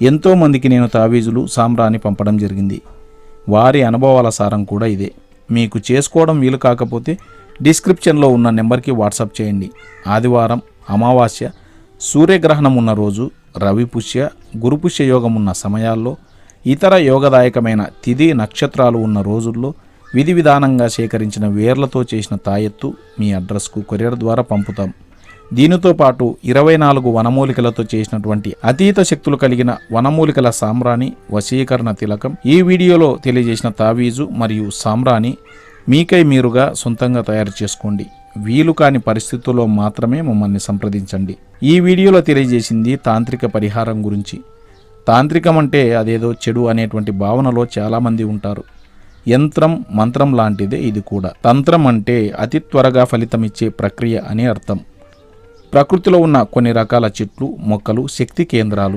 ఎంతోమందికి నేను తావీజులు సాంబ్రాణి పంపడం జరిగింది. వారి అనుభవాల సారం కూడా ఇదే. మీకు చేసుకోవడం వీలు కాకపోతే డిస్క్రిప్షన్లో ఉన్న నెంబర్కి వాట్సాప్ చేయండి. ఆదివారం, అమావాస్య, సూర్యగ్రహణం ఉన్న రోజు, రవిపుష్య, గురుపుష్య యోగం ఉన్న సమయాల్లో, ఇతర యోగదాయకమైన తిథి నక్షత్రాలు ఉన్న రోజుల్లో విధి విధానంగా సేకరించిన వేర్లతో చేసిన తాయెత్తు మీ అడ్రస్కు కొరియర్ ద్వారా పంపుతాం. దీనితో పాటు 24 వనమూలికలతో చేసినటువంటి అతీత శక్తులు కలిగిన వనమూలికల సాంబ్రాణి వశీకరణ తిలకం, ఈ వీడియోలో తెలియజేసిన తావీజు మరియు సాంబ్రాణి మీకై మీరుగా సొంతంగా తయారు చేసుకోండి. వీలు కాని పరిస్థితుల్లో మాత్రమే మమ్మల్ని సంప్రదించండి. ఈ వీడియోలో తెలియజేసింది తాంత్రిక పరిహారం గురించి. తాంత్రికం అంటే అదేదో చెడు అనేటువంటి భావనలో చాలామంది ఉంటారు. యంత్రం, మంత్రం లాంటిదే ఇది కూడా. తంత్రం అంటే అతి త్వరగా ఫలితమిచ్చే ప్రక్రియ అని అర్థం. ప్రకృతిలో ఉన్న కొన్ని రకాల చెట్లు, మొక్కలు శక్తి కేంద్రాలు.